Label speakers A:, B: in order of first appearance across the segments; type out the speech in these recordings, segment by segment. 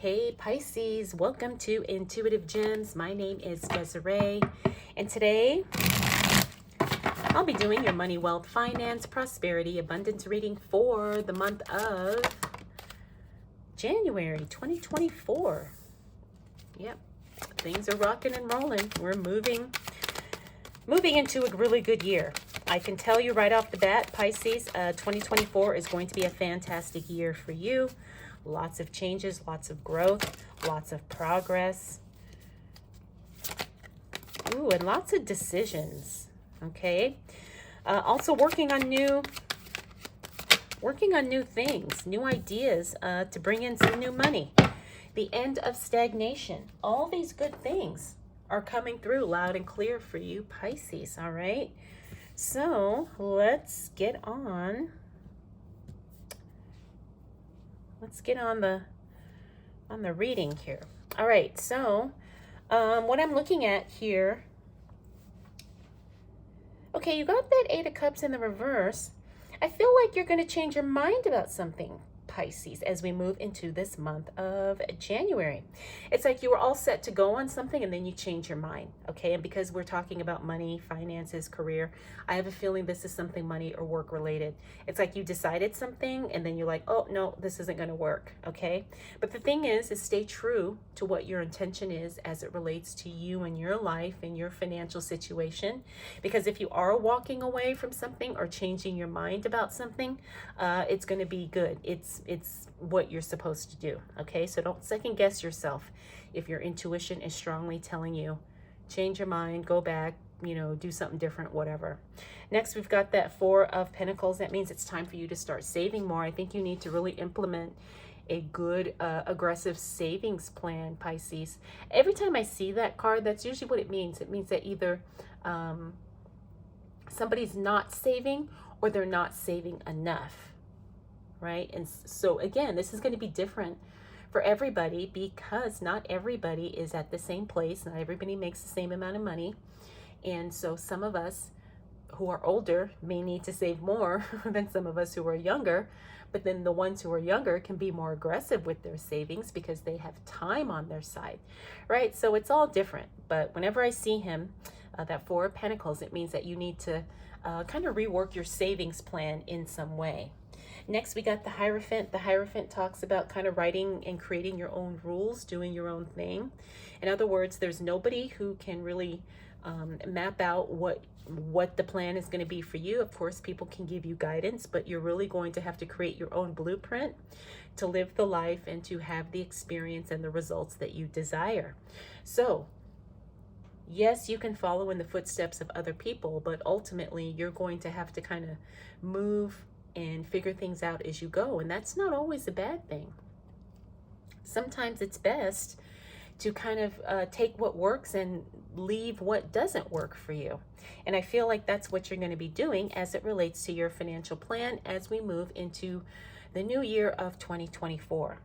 A: Hey Pisces, welcome to Intuitive Gems. My name is Desiree, and today I'll be doing your money, wealth, finance, prosperity, abundance reading for the month of January 2024. Yep, things are rocking and rolling. We're moving into a really good year. I can tell you right off the bat, Pisces, 2024 is going to be a fantastic year for you. Lots of changes, lots of growth, lots of progress. Ooh, and lots of decisions, okay? Also working on new things, new ideas to bring in some new money. The end of stagnation. All these good things are coming through loud and clear for you, Pisces, all right? So let's get on the reading here. All right, so what I'm looking at here, okay, you got that Eight of Cups in the reverse. I feel like you're going to change your mind about something, Pisces, as we move into this month of January. It's like you were all set to go on something and then you change your mind, okay? And because we're talking about money, finances, career, I have a feeling this is something money or work related. It's like you decided something and then you're like, oh no, this isn't going to work, okay? But the thing is stay true to what your intention is as it relates to you and your life and your financial situation. Because if you are walking away from something or changing your mind about something, it's going to be good. It's what you're supposed to do, okay? So don't second guess yourself if your intuition is strongly telling you, change your mind, go back, do something different, whatever. Next, we've got that Four of Pentacles. That means it's time for you to start saving more. I think you need to really implement a good, aggressive savings plan, Pisces. Every time I see that card, that's usually what it means. It means that either somebody's not saving or they're not saving enough. Right? And so again, this is going to be different for everybody because not everybody is at the same place. Not everybody makes the same amount of money. And so some of us who are older may need to save more than some of us who are younger. But then the ones who are younger can be more aggressive with their savings because they have time on their side, right? So it's all different. But whenever I see him, that Four of Pentacles, it means that you need to kind of rework your savings plan in some way. Next, we got the Hierophant. The Hierophant talks about kind of writing and creating your own rules, doing your own thing. In other words, there's nobody who can really map out what the plan is going to be for you. Of course, people can give you guidance, but you're really going to have to create your own blueprint to live the life and to have the experience and the results that you desire. So, yes, you can follow in the footsteps of other people, but ultimately you're going to have to kind of move and figure things out as you go. And that's not always a bad thing. Sometimes it's best to kind of take what works and leave what doesn't work for you. And I feel like that's what you're going to be doing as it relates to your financial plan as we move into the new year of 2024.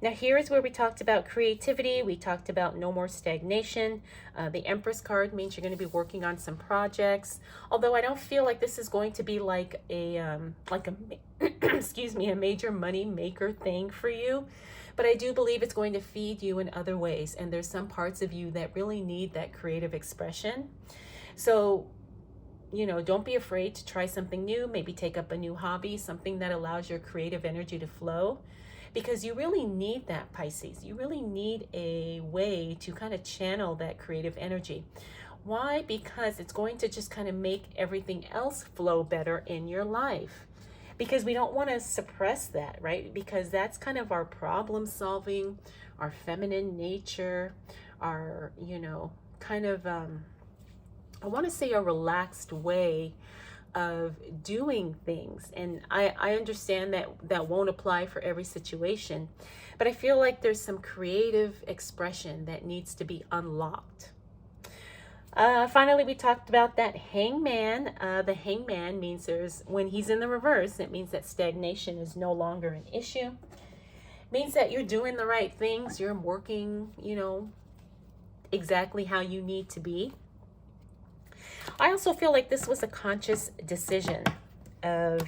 A: Now, here is where we talked about creativity. We talked about no more stagnation. The Empress card means you're going to be working on some projects. Although I don't feel like this is going to be like a excuse me, a major money maker thing for you. But I do believe it's going to feed you in other ways. And there's some parts of you that really need that creative expression. So, don't be afraid to try something new. Maybe take up a new hobby, something that allows your creative energy to flow. Because you really need that, Pisces. You really need a way to kind of channel that creative energy. Why? Because it's going to just kind of make everything else flow better in your life. Because we don't want to suppress that, right? Because that's kind of our problem solving, our feminine nature, our, kind of, I want to say a relaxed way of doing things. And I understand that won't apply for every situation, but I feel like there's some creative expression that needs to be unlocked. Finally, we talked about that Hangman. The Hangman means when he's in the reverse, it means that stagnation is no longer an issue. It means that you're doing the right things. You're working, exactly how you need to be. I also feel like this was a conscious decision of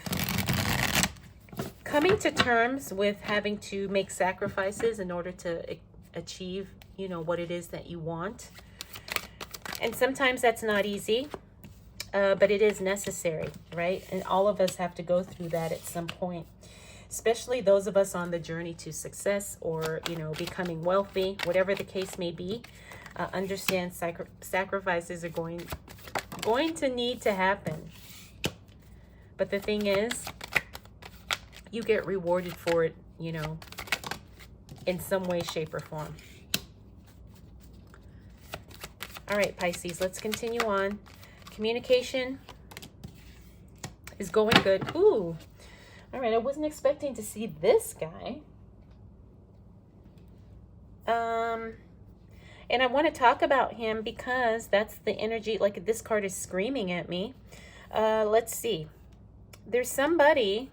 A: coming to terms with having to make sacrifices in order to achieve, you know, what it is that you want. And sometimes that's not easy, but it is necessary, right? And all of us have to go through that at some point, especially those of us on the journey to success or, you know, becoming wealthy, whatever the case may be. Understand sacrifices are going to need to happen. But the thing is, you get rewarded for it, you know, in some way, shape, or form. All right, Pisces, let's continue on. Communication is going good. Ooh, all right, I wasn't expecting to see this guy. And I want to talk about him because that's the energy, like this card is screaming at me. Let's see. There's somebody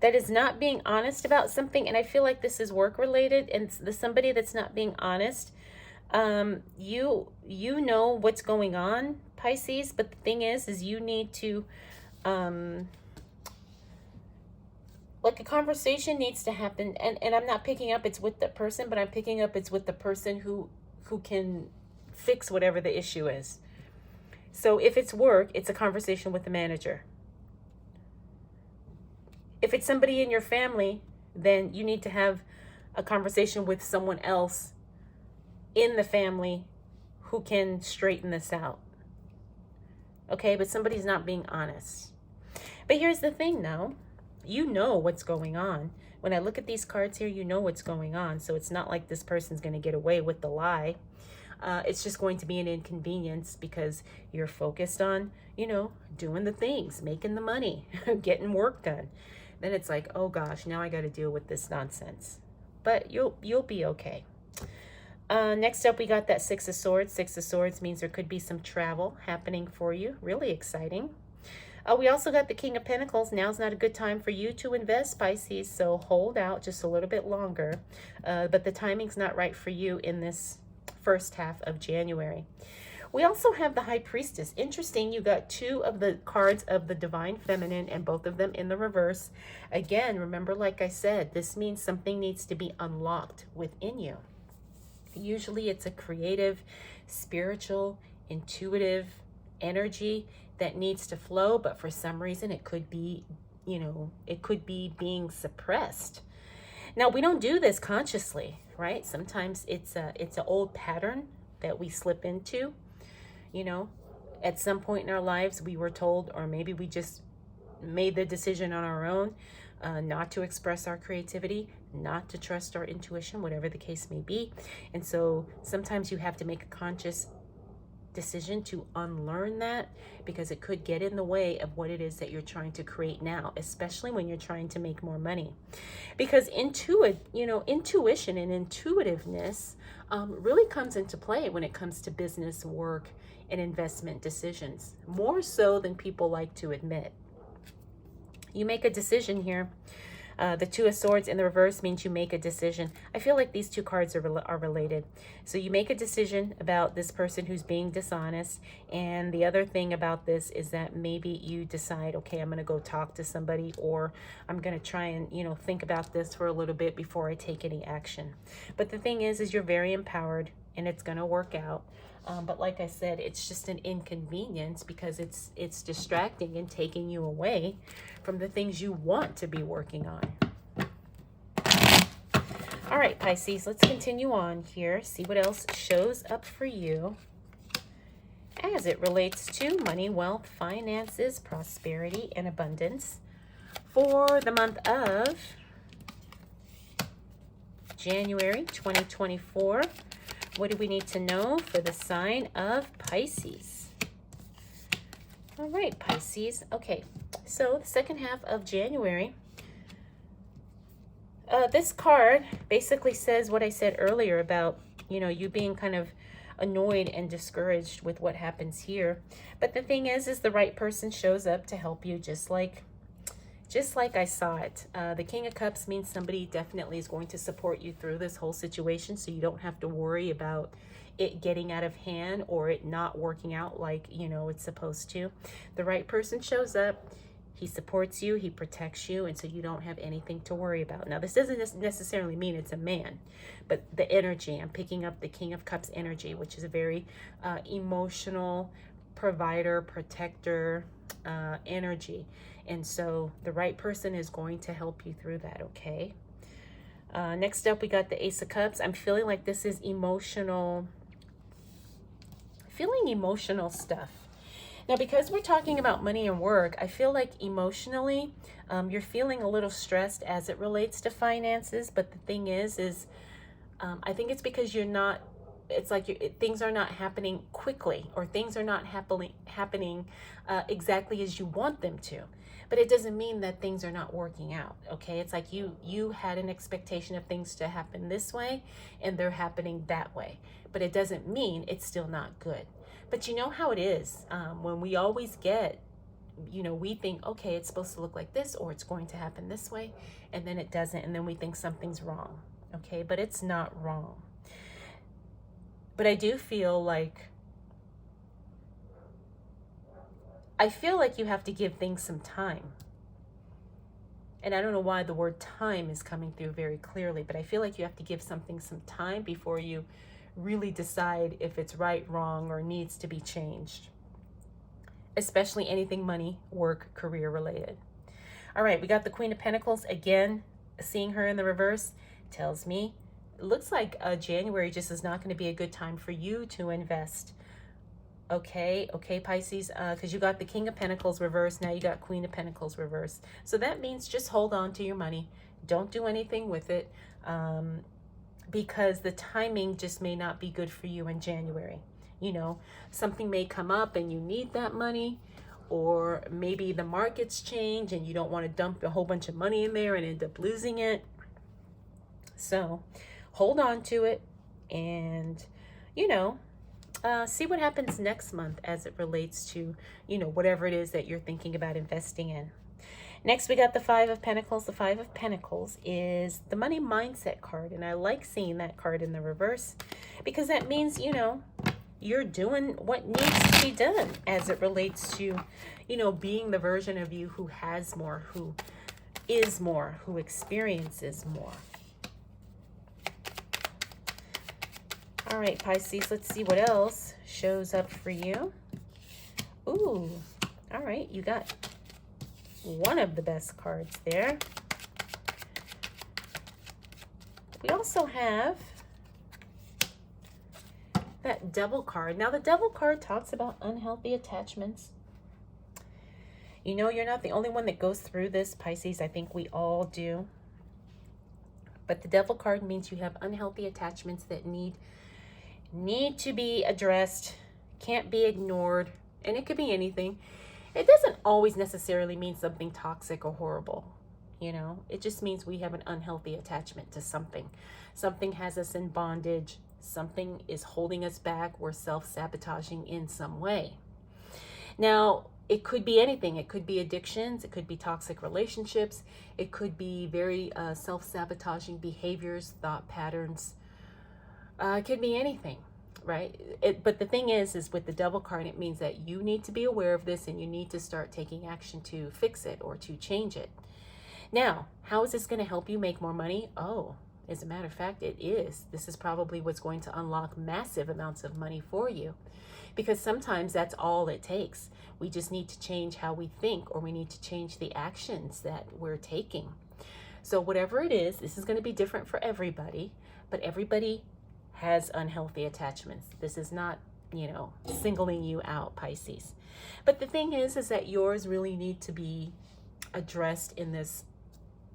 A: that is not being honest about something, and I feel like this is work related, and the somebody that's not being honest, you know what's going on, Pisces, but the thing is you need to, like a conversation needs to happen, and I'm not picking up it's with the person, but I'm picking up it's with the person who can fix whatever the issue is. So if it's work, it's a conversation with the manager. If it's somebody in your family, then you need to have a conversation with someone else in the family who can straighten this out. Okay, but somebody's not being honest. But here's the thing though, you know what's going on. When I look at these cards here, you know what's going on. So it's not like this person's going to get away with the lie. It's just going to be an inconvenience because you're focused on, you know, doing the things, making the money, getting work done. Then it's like, oh gosh, now I got to deal with this nonsense. But you'll be okay. Next up, we got that Six of Swords. Six of Swords means there could be some travel happening for you. Really exciting. We also got the King of Pentacles. Now's not a good time for you to invest, Pisces, so hold out just a little bit longer. But the timing's not right for you in this first half of January. We also have the High Priestess. Interesting, you got two of the cards of the Divine Feminine and both of them in the reverse. Again, remember, like I said, this means something needs to be unlocked within you. Usually it's a creative, spiritual, intuitive energy that needs to flow, but for some reason it could be, you know, it could be being suppressed. Now, we don't do this consciously, right? Sometimes it's an old pattern that we slip into. You know, at some point in our lives, we were told, or maybe we just made the decision on our own, not to express our creativity, not to trust our intuition, whatever the case may be. And so sometimes you have to make a conscious decision to unlearn that, because it could get in the way of what it is that you're trying to create now, especially when you're trying to make more money. Because intuition and intuitiveness really comes into play when it comes to business, work, and investment decisions, more so than people like to admit. You make a decision here. The Two of Swords in the reverse means you make a decision. I feel like these two cards are related. So you make a decision about this person who's being dishonest. And the other thing about this is that maybe you decide, okay, I'm going to go talk to somebody, or I'm going to try and, you know, think about this for a little bit before I take any action. But the thing is you're very empowered and it's going to work out. But like I said, it's just an inconvenience because it's distracting and taking you away from the things you want to be working on. All right, Pisces, let's continue on here. See what else shows up for you as it relates to money, wealth, finances, prosperity, and abundance for the month of January 2024. What do we need to know for the sign of Pisces? All right, Pisces. Okay, so the second half of January, this card basically says what I said earlier about, you know, you being kind of annoyed and discouraged with what happens here. But the thing is the right person shows up to help you, just like I saw it. The King of Cups means somebody definitely is going to support you through this whole situation, so you don't have to worry about it getting out of hand or it not working out like, you know, it's supposed to. The right person shows up. He supports you, he protects you, and so you don't have anything to worry about. Now, this doesn't necessarily mean it's a man, but the energy, I'm picking up the King of Cups energy, which is a very emotional, provider, protector energy. And so the right person is going to help you through that, okay? Next up, we got the Ace of Cups. I'm feeling like this is emotional, feeling emotional stuff. Now, because we're talking about money and work, I feel like emotionally, you're feeling a little stressed as it relates to finances. But the thing is I think it's because you're not, it's like things are not happening quickly, or things are not happening exactly as you want them to. But it doesn't mean that things are not working out, okay? It's like you had an expectation of things to happen this way, and they're happening that way. But it doesn't mean it's still not good. But you know how it is, when we always get, we think, okay, it's supposed to look like this, or it's going to happen this way, and then it doesn't, and then we think something's wrong, okay? But it's not wrong. But I do feel like, you have to give things some time. And I don't know why the word time is coming through very clearly, but I feel like you have to give something some time before you really decide if it's right, wrong, or needs to be changed. Especially anything money, work, career related. All right, we got the Queen of Pentacles. Again, seeing her in the reverse tells me, it looks like January just is not going to be a good time for you to invest. Okay, Pisces, because you got the King of Pentacles reverse, now you got Queen of Pentacles reverse. So that means just hold on to your money. Don't do anything with it, because the timing just may not be good for you in January. Something may come up and you need that money, or maybe the markets change and you don't want to dump a whole bunch of money in there and end up losing it. So hold on to it, and see what happens next month as it relates to, whatever it is that you're thinking about investing in. Next, we got the Five of Pentacles. The Five of Pentacles is the money mindset card, and I like seeing that card in the reverse, because that means, you're doing what needs to be done as it relates to, being the version of you who has more, who is more, who experiences more. All right, Pisces, let's see what else shows up for you. Ooh, all right, you got one of the best cards there. We also have that Devil card. Now, the Devil card talks about unhealthy attachments. You're not the only one that goes through this, Pisces. I think we all do. But the Devil card means you have unhealthy attachments that need to be addressed, can't be ignored, and it could be anything. It doesn't always necessarily mean something toxic or horrible. It just means we have an unhealthy attachment to something. Something has us in bondage. Something is holding us back. We're self-sabotaging in some way. Now, it could be anything. It could be addictions. It could be toxic relationships. It could be very self-sabotaging behaviors, thought patterns. It could be anything, right? But the thing is with the Devil card, it means that you need to be aware of this, and you need to start taking action to fix it or to change it. Now, how is this going to help you make more money? Oh, as a matter of fact, it is. This is probably what's going to unlock massive amounts of money for you, because sometimes that's all it takes. We just need to change how we think, or we need to change the actions that we're taking. So whatever it is, this is going to be different for everybody, but everybody has unhealthy attachments. This is not, singling you out, Pisces. But the thing is that yours really need to be addressed in this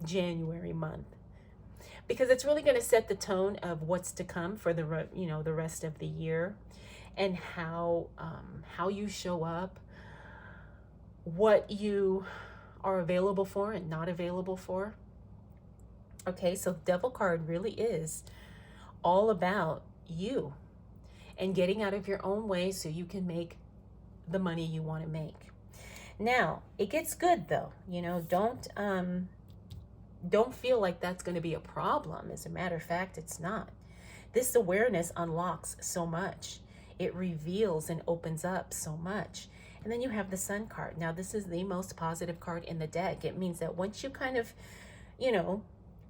A: January month, because it's really going to set the tone of what's to come for the rest of the year, and how you show up, what you are available for and not available for. Okay, so the Devil card really is all about you and getting out of your own way so you can make the money you want to make. Now, it gets good though. Don't feel like that's going to be a problem. As a matter of fact, it's not. This awareness unlocks so much. It reveals and opens up so much. And then you have the Sun card. Now, this is the most positive card in the deck. It means that once you kind of, you know,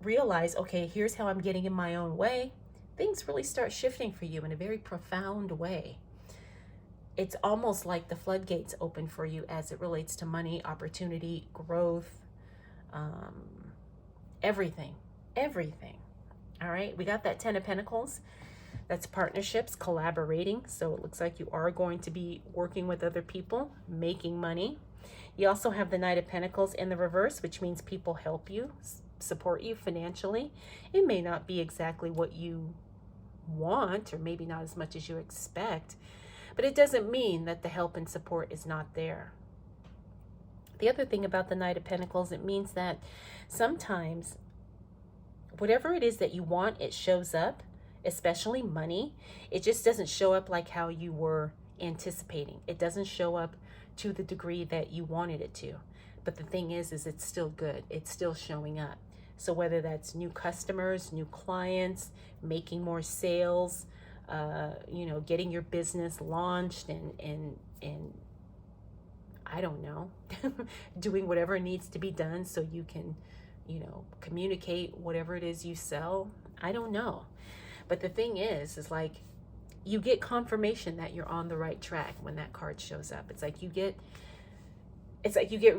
A: realize, okay, here's how I'm getting in my own way, things really start shifting for you in a very profound way. It's almost like the floodgates open for you as it relates to money, opportunity, growth, everything. All right, we got that 10 of Pentacles. That's partnerships, collaborating. So it looks like you are going to be working with other people, making money. You also have the Knight of Pentacles in the reverse, which means people help you, support you financially. It may not be exactly what you want, or maybe not as much as you expect, but it doesn't mean that the help and support is not there. The other thing about the Knight of Pentacles, it means that sometimes whatever it is that you want, it shows up, especially money. It just doesn't show up like how you were anticipating. It doesn't show up to the degree that you wanted it to. But the thing is it's still good. It's still showing up. So whether that's new customers, new clients, making more sales, you know, getting your business launched and I don't know, doing whatever needs to be done so you can, you know, communicate whatever it is you sell. I don't know. But the thing is like you get confirmation that you're on the right track when that card shows up. It's like you get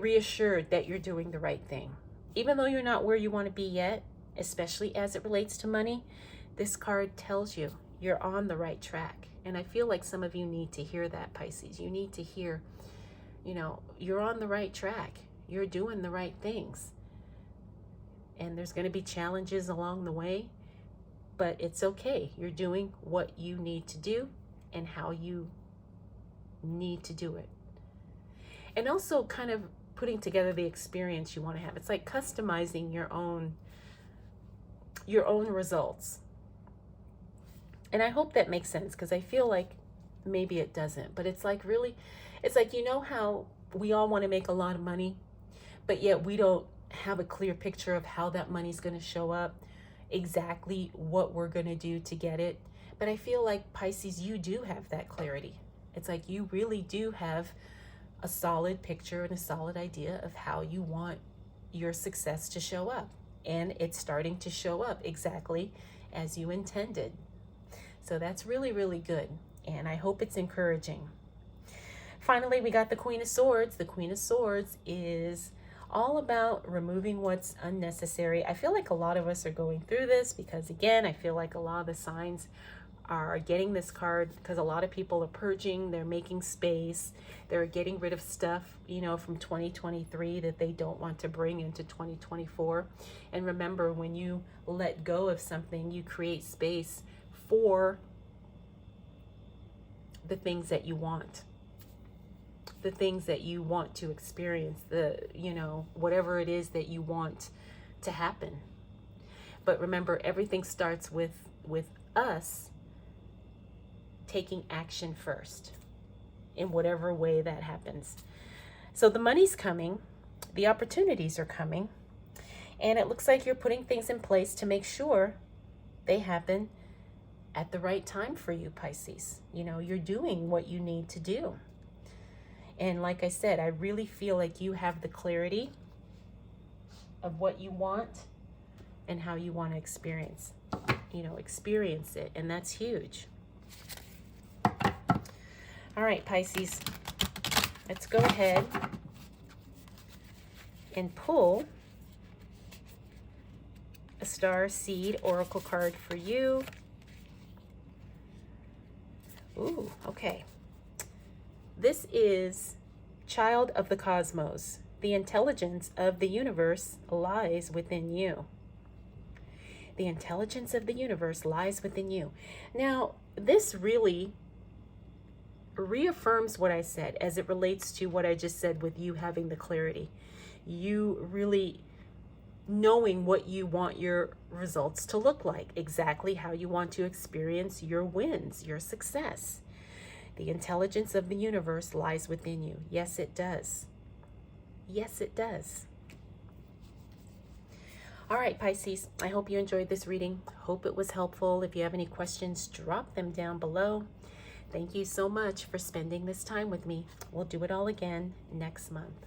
A: reassured that you're doing the right thing. Even though you're not where you want to be yet, especially as it relates to money, this card tells you you're on the right track. And I feel like some of you need to hear that, Pisces. You need to hear, you know, you're on the right track. You're doing the right things. And there's going to be challenges along the way, but it's okay. You're doing what you need to do and how you need to do it. And also kind of putting together the experience you want to have. It's like customizing your own results. And I hope that makes sense, because I feel like maybe it doesn't, but it's like really, it's like, you know how we all want to make a lot of money, but yet we don't have a clear picture of how that money's going to show up, exactly what we're going to do to get it. But I feel like, Pisces, you do have that clarity. It's like you really do have a solid picture and a solid idea of how you want your success to show up. And it's starting to show up exactly as you intended. So that's really, really good. And I hope it's encouraging. Finally, we got the Queen of Swords. The Queen of Swords is all about removing what's unnecessary. I feel like a lot of us are going through this because, again, I feel like a lot of the signs are getting this card because a lot of people are purging, they're making space, they're getting rid of stuff, you know, from 2023 that they don't want to bring into 2024. And remember, when you let go of something, you create space for the things that you want, the things that you want to experience, the, you know, whatever it is that you want to happen. But remember, everything starts with us taking action first in whatever way that happens. So the money's coming, the opportunities are coming, and it looks like you're putting things in place to make sure they happen at the right time for you, Pisces. You know, you're doing what you need to do. And like I said, I really feel like you have the clarity of what you want and how you want to experience it. And that's huge. All right, Pisces, let's go ahead and pull a Star Seed Oracle card for you. Ooh, okay. This is Child of the Cosmos. The intelligence of the universe lies within you. The intelligence of the universe lies within you. Now, this really reaffirms what I said as it relates to what I just said with you having the clarity. You really knowing what you want your results to look like, exactly how you want to experience your wins, your success. The intelligence of the universe lies within you. Yes, it does. Yes, it does. All right, Pisces, I hope you enjoyed this reading. Hope it was helpful. If you have any questions, drop them down below. Thank you so much for spending this time with me. We'll do it all again next month.